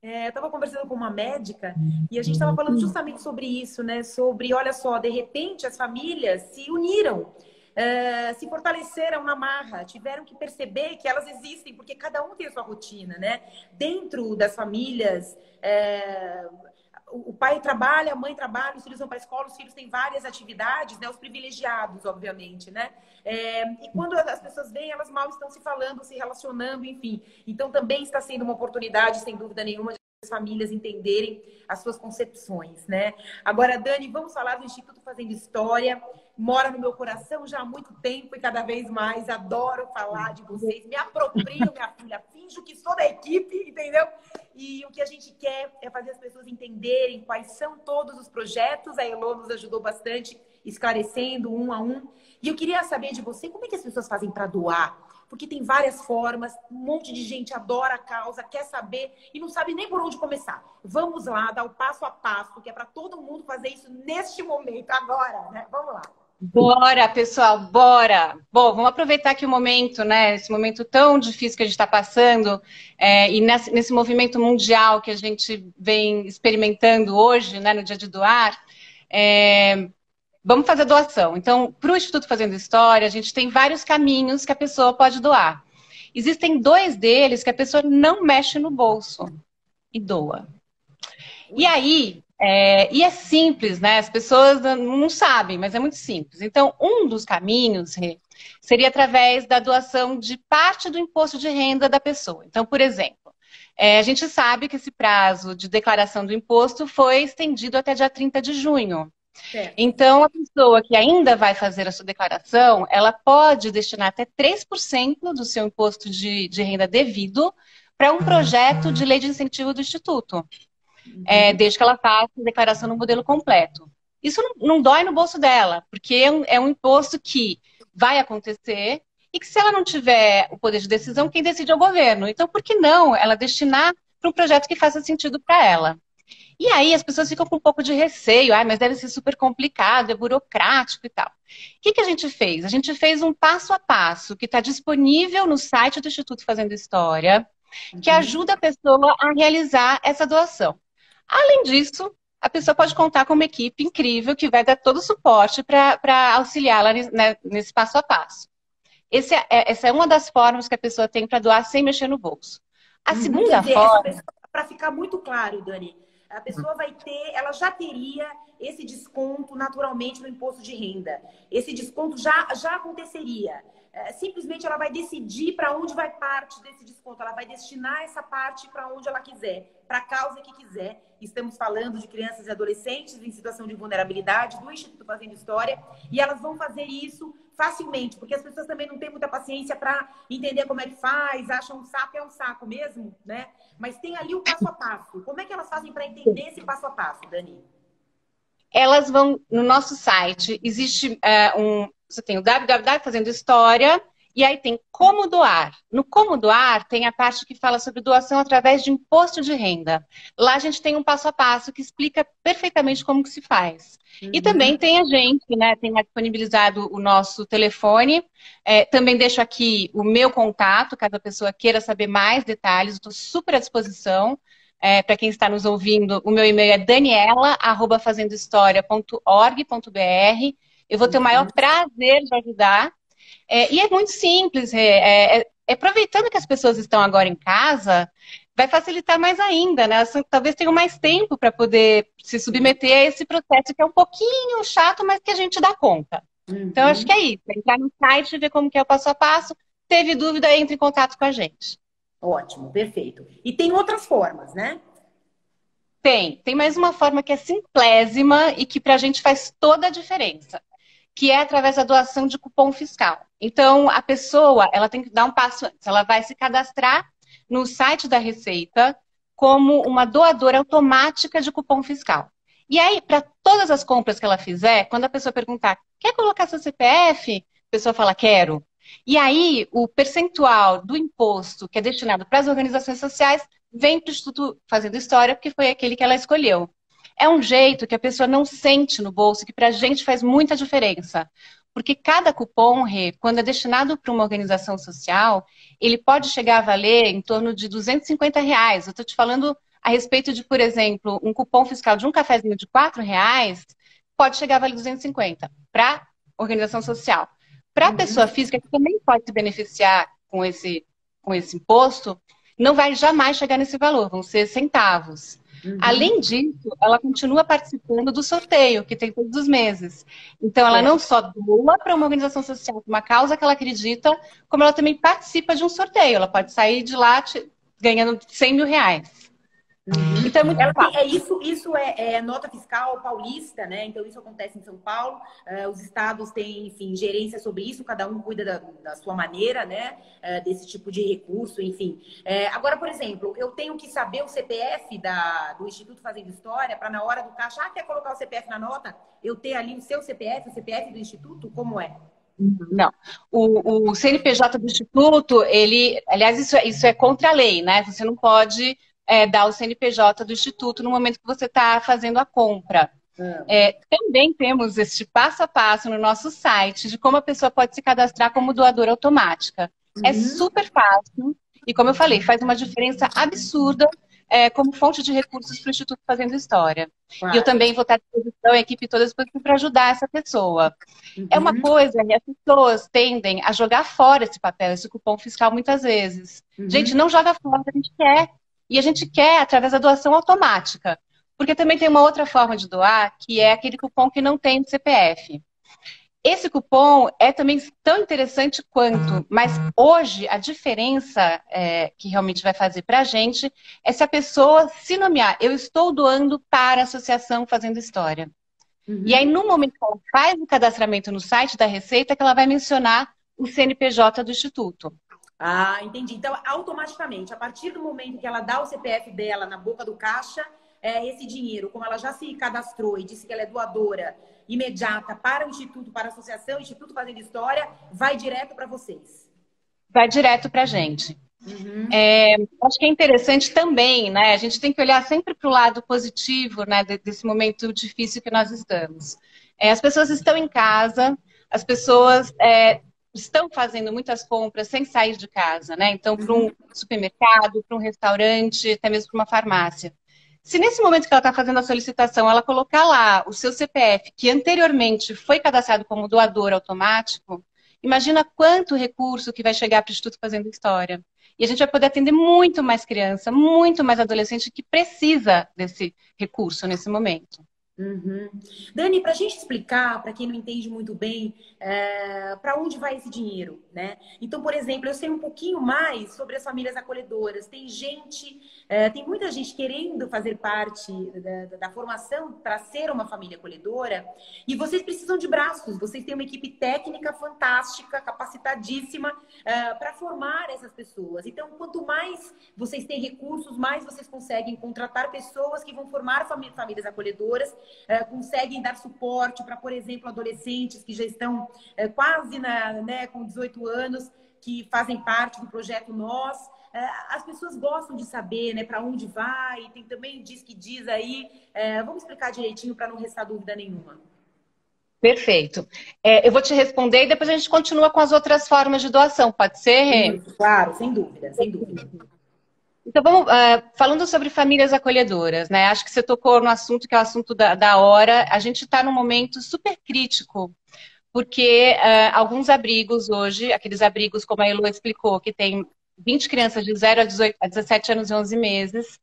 Eu estava conversando com uma médica e a gente estava falando justamente sobre isso, né? Sobre, olha só, de repente as famílias se uniram, se fortaleceram na marra, tiveram que perceber que elas existem, porque cada um tem a sua rotina, né? Dentro das famílias, o pai trabalha, a mãe trabalha, os filhos vão para a escola, os filhos têm várias atividades, né? Os privilegiados, obviamente, né? E quando as pessoas vêm, elas mal estão se falando, se relacionando, enfim. Então, também está sendo uma oportunidade, sem dúvida nenhuma, de as famílias entenderem as suas concepções, né? Agora, Dani, vamos falar do Instituto Fazendo História. Mora no meu coração já há muito tempo e cada vez mais adoro falar de vocês. Me aproprio, minha filha, finjo que sou da equipe, entendeu? E o que a gente quer é fazer as pessoas entenderem quais são todos os projetos. A Elô nos ajudou bastante, esclarecendo um a um. E eu queria saber de você, como é que as pessoas fazem para doar? Porque tem várias formas, um monte de gente adora a causa, quer saber e não sabe nem por onde começar. Vamos lá, dar o passo a passo, que é para todo mundo fazer isso neste momento, agora, né? Vamos lá. Bora, pessoal, bora! Bom, vamos aproveitar aqui o momento, né? Esse momento tão difícil que a gente está passando, e nesse movimento mundial que a gente vem experimentando hoje, né, no Dia de Doar, vamos fazer doação. Então, para o Instituto Fazendo História, a gente tem vários caminhos que a pessoa pode doar. Existem 2 deles que a pessoa não mexe no bolso e doa. E aí, e é simples, né? As pessoas não sabem, mas é muito simples. Então, um dos caminhos seria através da doação de parte do imposto de renda da pessoa. Então, por exemplo, a gente sabe que esse prazo de declaração do imposto foi estendido até dia 30 de junho. Então, a pessoa que ainda vai fazer a sua declaração, ela pode destinar até 3% do seu imposto de renda devido para um projeto de lei de incentivo do Instituto. Desde que ela faça a declaração no modelo completo. Isso não dói no bolso dela, porque é um imposto que vai acontecer e que se ela não tiver o poder de decisão, quem decide é o governo. Então, por que não ela destinar para um projeto que faça sentido para ela? E aí as pessoas ficam com um pouco de receio, mas deve ser super complicado, é burocrático e tal. O que a gente fez? A gente fez um passo a passo que está disponível no site do Instituto Fazendo História, que ajuda a pessoa a realizar essa doação. Além disso, a pessoa pode contar com uma equipe incrível que vai dar todo o suporte para auxiliá-la nesse passo a passo. Essa é uma das formas que a pessoa tem para doar sem mexer no bolso. A segunda forma... Para ficar muito claro, Dani, a pessoa ela já teria esse desconto naturalmente no imposto de renda. Esse desconto já aconteceria. Simplesmente ela vai decidir para onde vai parte desse desconto. Ela vai destinar essa parte para onde ela quiser, para a causa que quiser. Estamos falando de crianças e adolescentes em situação de vulnerabilidade, do Instituto Fazendo História, e elas vão fazer isso facilmente, porque as pessoas também não têm muita paciência para entender como é que faz, acham um saco, é um saco mesmo, né? Mas tem ali o passo a passo. Como é que elas fazem para entender esse passo a passo, Dani? Elas vão no nosso site, existe você tem o www Fazendo História, e aí tem como doar. No como doar tem a parte que fala sobre doação através de imposto de renda. Lá a gente tem um passo a passo que explica perfeitamente como que se faz. E também tem a gente, né, tem disponibilizado o nosso telefone. Também deixo aqui o meu contato, caso a pessoa queira saber mais detalhes, estou super à disposição. Para quem está nos ouvindo, o meu e-mail é daniela@fazendohistoria.org.br. Eu vou ter o maior prazer de ajudar. E é muito simples. Aproveitando que as pessoas estão agora em casa, vai facilitar mais ainda, né? Elas talvez tenham mais tempo para poder se submeter a esse processo que é um pouquinho chato, mas que a gente dá conta. Então, acho que é isso. Entrar no site, ver como que é o passo a passo. Teve dúvida, entre em contato com a gente. Ótimo, perfeito. E tem outras formas, né? Tem mais uma forma que é simplésima e que para a gente faz toda a diferença, que é através da doação de cupom fiscal. Então, a pessoa, ela tem que dar um passo antes. Ela vai se cadastrar no site da Receita como uma doadora automática de cupom fiscal. E aí, para todas as compras que ela fizer, quando a pessoa perguntar, quer colocar seu CPF? A pessoa fala, quero. E aí, o percentual do imposto que é destinado para as organizações sociais vem para o Instituto Fazendo História, porque foi aquele que ela escolheu. É um jeito que a pessoa não sente no bolso, que para a gente faz muita diferença. Porque cada cupom, Rê, quando é destinado para uma organização social, ele pode chegar a valer em torno de R$ 250. Eu estou te falando a respeito de, por exemplo, um cupom fiscal de um cafezinho de R$ 4, pode chegar a valer 250 para organização social. Para a pessoa física, que também pode se beneficiar com esse imposto, não vai jamais chegar nesse valor, vão ser centavos. Além disso, ela continua participando do sorteio, que tem todos os meses. Então, ela não só doa para uma organização social, uma causa que ela acredita, como ela também participa de um sorteio. Ela pode sair de lá ganhando R$ 100.000. Então é muito fácil. Isso é nota fiscal paulista, né? Então isso acontece em São Paulo. Os estados têm, enfim, gerência sobre isso, cada um cuida da sua maneira, né? Desse tipo de recurso, enfim. Agora, por exemplo, eu tenho que saber o CPF do Instituto Fazendo História para na hora do caixa, quer colocar o CPF na nota, eu ter ali o seu CPF, o CPF do Instituto, como é? Não. O CNPJ do Instituto, aliás, isso é contra a lei, né? Você não pode dar o CNPJ do Instituto no momento que você está fazendo a compra. Também temos este passo a passo no nosso site de como a pessoa pode se cadastrar como doadora automática. É super fácil e, como eu falei, faz uma diferença absurda como fonte de recursos para o Instituto Fazendo História. E eu também vou estar à disposição, a equipe toda para ajudar essa pessoa. É uma coisa que as pessoas tendem a jogar fora esse papel, esse cupom fiscal muitas vezes. Gente, não joga fora, a gente quer. E a gente quer através da doação automática. Porque também tem uma outra forma de doar, que é aquele cupom que não tem CPF. Esse cupom é também tão interessante quanto, mas hoje a diferença que realmente vai fazer para a gente é se a pessoa se nomear. Eu estou doando para a Associação Fazendo História. E aí, no momento que ela faz o cadastramento no site da Receita, que ela vai mencionar o CNPJ do Instituto. Ah, entendi. Então, automaticamente, a partir do momento que ela dá o CPF dela na boca do caixa, esse dinheiro, como ela já se cadastrou e disse que ela é doadora imediata para o Instituto, para a Associação, o Instituto Fazendo História, vai direto para vocês? Vai direto para a gente. Acho que é interessante também, né? A gente tem que olhar sempre para o lado positivo, né, desse momento difícil que nós estamos. As pessoas estão em casa, as pessoas estão fazendo muitas compras sem sair de casa, né? Então, para um supermercado, para um restaurante, até mesmo para uma farmácia. Se nesse momento que ela está fazendo a solicitação, ela colocar lá o seu CPF, que anteriormente foi cadastrado como doador automático, imagina quanto recurso que vai chegar para o Instituto Fazendo História. E a gente vai poder atender muito mais criança, muito mais adolescente que precisa desse recurso nesse momento. Dani, para a gente explicar, para quem não entende muito bem, para onde vai esse dinheiro, né? Então, por exemplo, eu sei um pouquinho mais sobre as famílias acolhedoras. Tem muita gente querendo fazer parte da formação para ser uma família acolhedora e vocês precisam de braços. Vocês têm uma equipe técnica fantástica, capacitadíssima para formar essas pessoas. Então, quanto mais vocês têm recursos, mais vocês conseguem contratar pessoas que vão formar famílias acolhedoras, conseguem dar suporte para, por exemplo, adolescentes que já estão quase com 18 anos, que fazem parte do projeto Nós. As pessoas gostam de saber, né, para onde vai, tem também diz que diz aí. Vamos explicar direitinho para não restar dúvida nenhuma. Perfeito. Eu vou te responder e depois a gente continua com as outras formas de doação, pode ser, Rê? Claro, sem dúvida, sem dúvida. Então, vamos, falando sobre famílias acolhedoras, né? Acho que você tocou no assunto que é o assunto da hora. A gente está num momento super crítico, porque alguns abrigos hoje, aqueles abrigos, como a Elo explicou, que tem 20 crianças de 0 a 17 anos e 11 meses,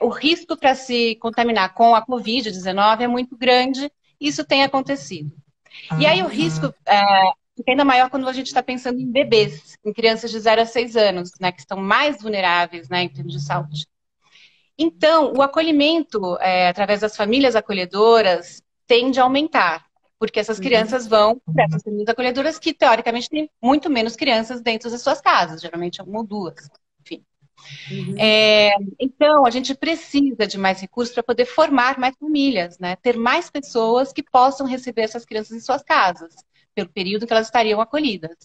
o risco para se contaminar com a Covid-19 é muito grande, e isso tem acontecido. E aí o risco fica ainda maior quando a gente está pensando em bebês, em crianças de 0 a 6 anos, né, que estão mais vulneráveis, né, em termos de saúde. Então, o acolhimento, através das famílias acolhedoras, tende a aumentar, porque essas crianças vão para essas famílias acolhedoras que, teoricamente, têm muito menos crianças dentro das suas casas, geralmente uma ou duas, enfim. Então, a gente precisa de mais recursos para poder formar mais famílias, né, ter mais pessoas que possam receber essas crianças em suas casas, pelo período que elas estariam acolhidas.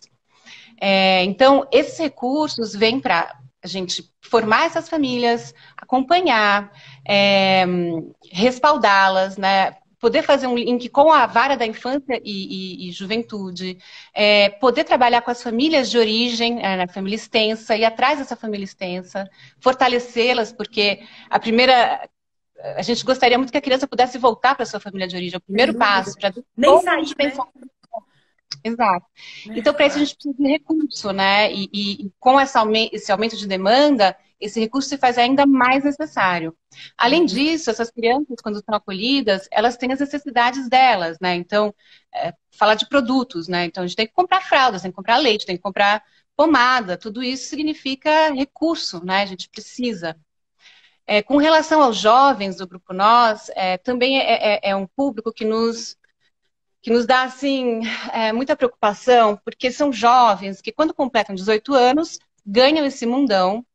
Então, esses recursos vêm para a gente formar essas famílias, acompanhar, respaldá-las, né? poder fazer um link com a vara da infância e juventude, poder trabalhar com as famílias de origem, na família extensa, ir atrás dessa família extensa, fortalecê-las, porque a gente gostaria muito que a criança pudesse voltar para sua família de origem, é o primeiro passo. Nem sair, né? Exato. Então, para isso, a gente precisa de recurso, né? E com esse aumento de demanda, esse recurso se faz ainda mais necessário. Além disso, essas crianças, quando são acolhidas, elas têm as necessidades delas, né? Então, falar de produtos, né? Então, a gente tem que comprar fraldas, tem que comprar leite, tem que comprar pomada, tudo isso significa recurso, né? A gente precisa. Com relação aos jovens do Grupo Nós, também é um público que nos dá, assim, muita preocupação, porque são jovens que, quando completam 18 anos, ganham esse mundão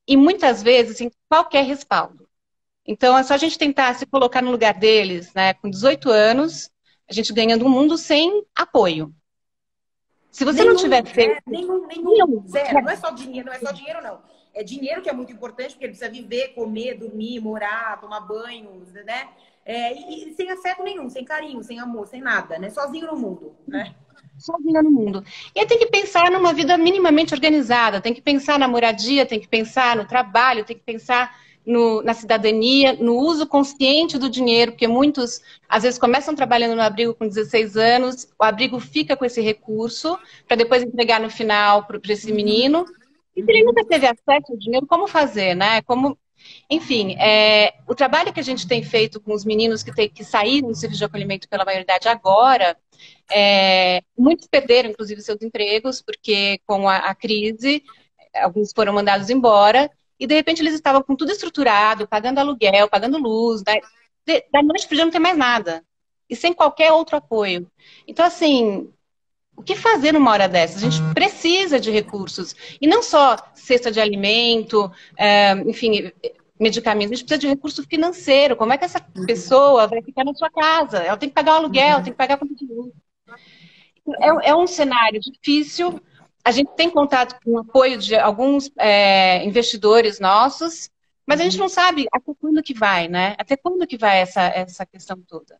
e, muitas vezes, sem qualquer respaldo. Então, é só a gente tentar se colocar no lugar deles, né? Com 18 anos, a gente ganhando um mundo sem apoio. Se você não tiver feito... Nenhum, zero. Não é só dinheiro, não. É dinheiro que é muito importante, porque ele precisa viver, comer, dormir, morar, tomar banho, né? E sem afeto nenhum, sem carinho, sem amor, sem nada, né? Sozinho no mundo, né? Sozinho no mundo. E aí tem que pensar numa vida minimamente organizada, tem que pensar na moradia, tem que pensar no trabalho, tem que pensar na cidadania, no uso consciente do dinheiro, porque muitos, às vezes, começam trabalhando no abrigo com 16 anos, o abrigo fica com esse recurso, para depois entregar no final para esse menino. E se ele nunca teve acesso ao dinheiro, como fazer, né? Enfim, o trabalho que a gente tem feito com os meninos que saíram do serviço de acolhimento pela maioridade agora, muitos perderam, inclusive, seus empregos, porque com a crise, alguns foram mandados embora, e de repente eles estavam com tudo estruturado, pagando aluguel, pagando luz, da noite para o dia não tem mais nada, e sem qualquer outro apoio. Então, assim, o que fazer numa hora dessas? A gente precisa de recursos. E não só cesta de alimento, enfim, medicamentos. A gente precisa de recurso financeiro. Como é que essa pessoa vai ficar na sua casa? Ela tem que pagar o aluguel, tem que pagar a conta de luz. É um cenário difícil. A gente tem contato com o apoio de alguns investidores nossos, mas a gente não sabe até quando que vai, né? Até quando que vai essa questão toda.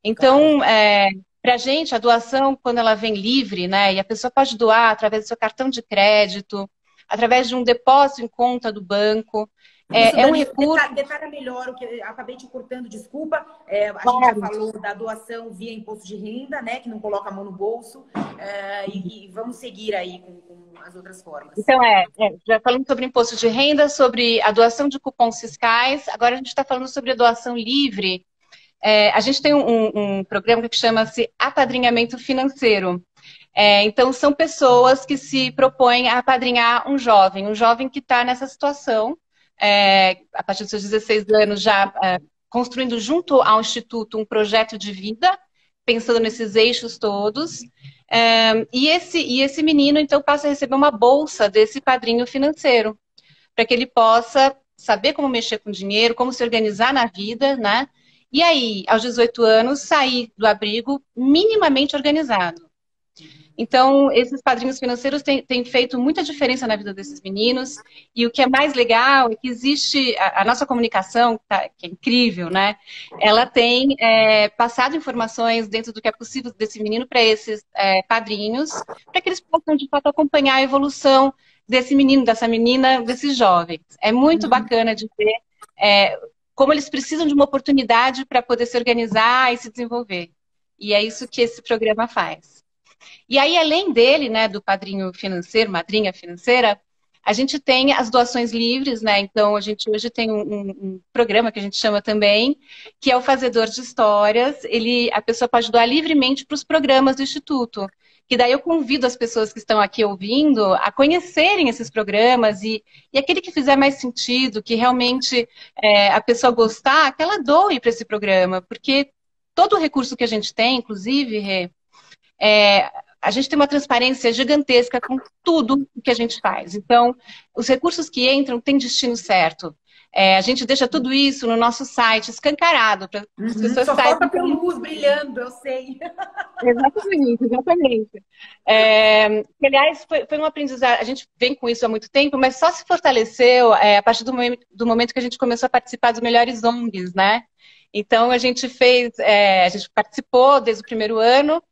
Então, para a gente, a doação, quando ela vem livre, né, e a pessoa pode doar através do seu cartão de crédito, através de um depósito em conta do banco, Isso, um recurso... Detalha melhor o que eu acabei te cortando, desculpa. A gente já falou da doação via imposto de renda, né, que não coloca a mão no bolso, e vamos seguir aí com as outras formas. Então, já falamos sobre imposto de renda, sobre a doação de cupons fiscais, agora a gente está falando sobre a doação livre. A gente tem um programa que chama-se Apadrinhamento Financeiro. Então, são pessoas que se propõem a apadrinhar um jovem que está nessa situação, a partir dos seus 16 anos, já construindo junto ao Instituto um projeto de vida, pensando nesses eixos todos. E esse menino, então, passa a receber uma bolsa desse padrinho financeiro, para que ele possa saber como mexer com dinheiro, como se organizar na vida, né? E aí, aos 18 anos, sair do abrigo minimamente organizado. Então, esses padrinhos financeiros têm feito muita diferença na vida desses meninos. E o que é mais legal é que existe a nossa comunicação, que é incrível, né? Ela tem passado informações dentro do que é possível desse menino para esses padrinhos, para que eles possam, de fato, acompanhar a evolução desse menino, dessa menina, desses jovens. É muito bacana de ver como eles precisam de uma oportunidade para poder se organizar e se desenvolver. E é isso que esse programa faz. E aí, além dele, né, do padrinho financeiro, madrinha financeira, a gente tem as doações livres, né? Então, a gente hoje tem um programa que a gente chama também, que é o Fazedor de Histórias. A pessoa pode doar livremente para os programas do Instituto. Que daí eu convido as pessoas que estão aqui ouvindo a conhecerem esses programas e aquele que fizer mais sentido, que realmente a pessoa gostar, que ela doe para esse programa. Porque todo o recurso que a gente tem, inclusive, Rê, a gente tem uma transparência gigantesca com tudo o que a gente faz. Então, os recursos que entram têm destino certo. A gente deixa tudo isso no nosso site, escancarado, para as pessoas só saibam. Só falta luz brilhando, eu sei. Exatamente, exatamente. Aliás, foi um aprendizado. A gente vem com isso há muito tempo, mas só se fortaleceu a partir do momento que a gente começou a participar dos melhores ONGs, né? Então, a gente a gente participou desde o primeiro ano,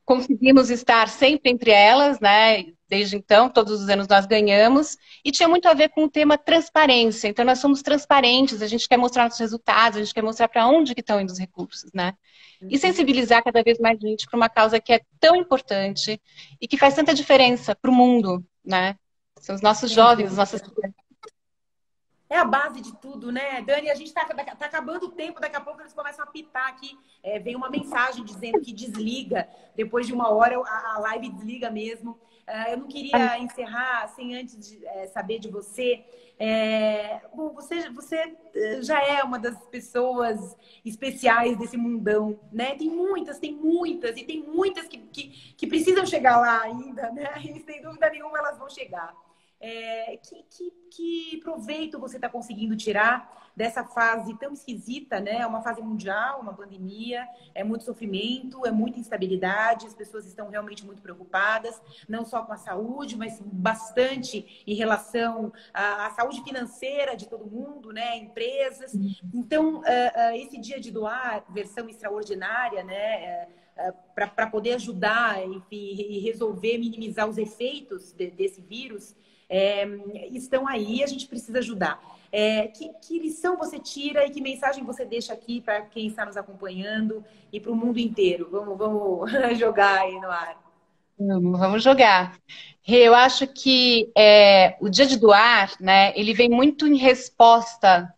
conseguimos estar sempre entre elas, né? Desde então, todos os anos nós ganhamos. E tinha muito a ver com o tema transparência. Então, nós somos transparentes, a gente quer mostrar nossos resultados, a gente quer mostrar para onde que estão indo os recursos, né? E sensibilizar cada vez mais gente para uma causa que é tão importante e que faz tanta diferença para o mundo, né? São os nossos jovens, as nossas crianças. É a base de tudo, né? Dani, a gente tá acabando o tempo, daqui a pouco eles começam a apitar aqui. Vem uma mensagem dizendo que desliga. Depois de uma hora a live desliga mesmo. Eu não queria encerrar sem antes de saber de você. Bom, você já é uma das pessoas especiais desse mundão, né? Tem muitas, e tem muitas que precisam chegar lá ainda, né? E sem dúvida nenhuma elas vão chegar. Que proveito você está conseguindo tirar dessa fase tão esquisita, né? É uma fase mundial, uma pandemia, é muito sofrimento, é muita instabilidade, as pessoas estão realmente muito preocupadas, não só com a saúde, mas bastante em relação à saúde financeira de todo mundo, né? Empresas. Então, esse dia de doar, versão extraordinária, né? Para poder ajudar, enfim, e resolver, minimizar os efeitos desse vírus, estão aí, a gente precisa ajudar. Que lição você tira e que mensagem você deixa aqui para quem está nos acompanhando e para o mundo inteiro? Vamos jogar aí no ar. Vamos jogar. Eu acho que o Dia de Doar, né, ele vem muito em resposta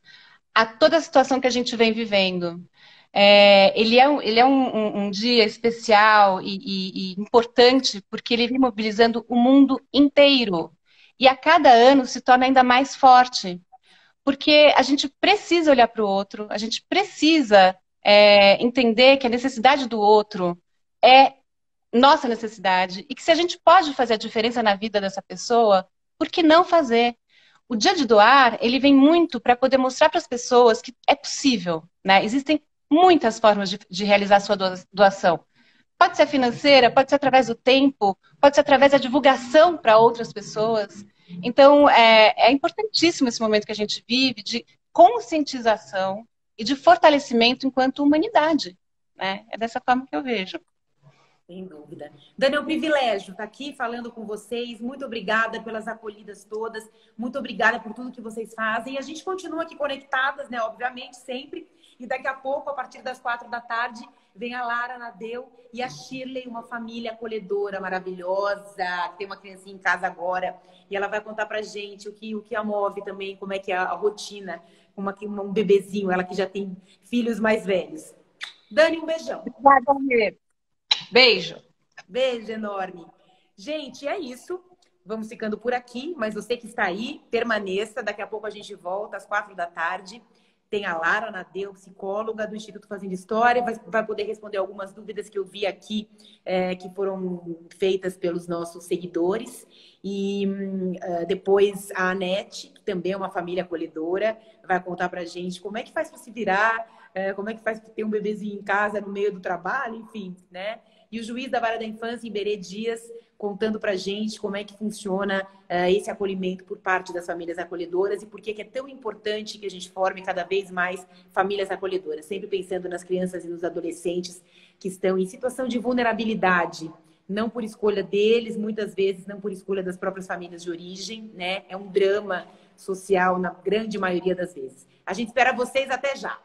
a toda a situação que a gente vem vivendo. Ele é um dia especial e importante porque ele vem mobilizando o mundo inteiro. E a cada ano se torna ainda mais forte. Porque a gente precisa olhar para o outro, a gente precisa entender que a necessidade do outro é nossa necessidade. E que se a gente pode fazer a diferença na vida dessa pessoa, por que não fazer? O Dia de Doar, ele vem muito para poder mostrar para as pessoas que é possível, né? Existem muitas formas de realizar a sua doação. Pode ser financeira, pode ser através do tempo, pode ser através da divulgação para outras pessoas. Então, é importantíssimo esse momento que a gente vive de conscientização e de fortalecimento enquanto humanidade, né? É dessa forma que eu vejo. Sem dúvida. Dani, é um privilégio estar aqui falando com vocês. Muito obrigada pelas acolhidas todas. Muito obrigada por tudo que vocês fazem. E a gente continua aqui conectadas, né? Obviamente, sempre. E daqui a pouco, a partir das 4 da tarde, vem a Lara Nadeu e a Shirley, uma família acolhedora, maravilhosa, que tem uma criancinha em casa agora. E ela vai contar pra gente o que a move também, como é que é a rotina, um bebezinho, ela que já tem filhos mais velhos. Dani, um beijão. Beijo. Beijo enorme. Gente, é isso. Vamos ficando por aqui, mas você que está aí, permaneça. Daqui a pouco a gente volta às 4 da tarde. Tem a Lara Nadeu, psicóloga do Instituto Fazendo História, vai poder responder algumas dúvidas que eu vi aqui, que foram feitas pelos nossos seguidores. E depois a Anete, que também é uma família acolhedora, vai contar pra gente como é que faz para se virar, como é que faz para ter um bebezinho em casa no meio do trabalho, enfim, né? E o juiz da Vara da Infância, Iberê Dias, contando pra gente como é que funciona esse acolhimento por parte das famílias acolhedoras e por que é tão importante que a gente forme cada vez mais famílias acolhedoras, sempre pensando nas crianças e nos adolescentes que estão em situação de vulnerabilidade, não por escolha deles, muitas vezes não por escolha das próprias famílias de origem, né? É um drama social na grande maioria das vezes. A gente espera vocês até já.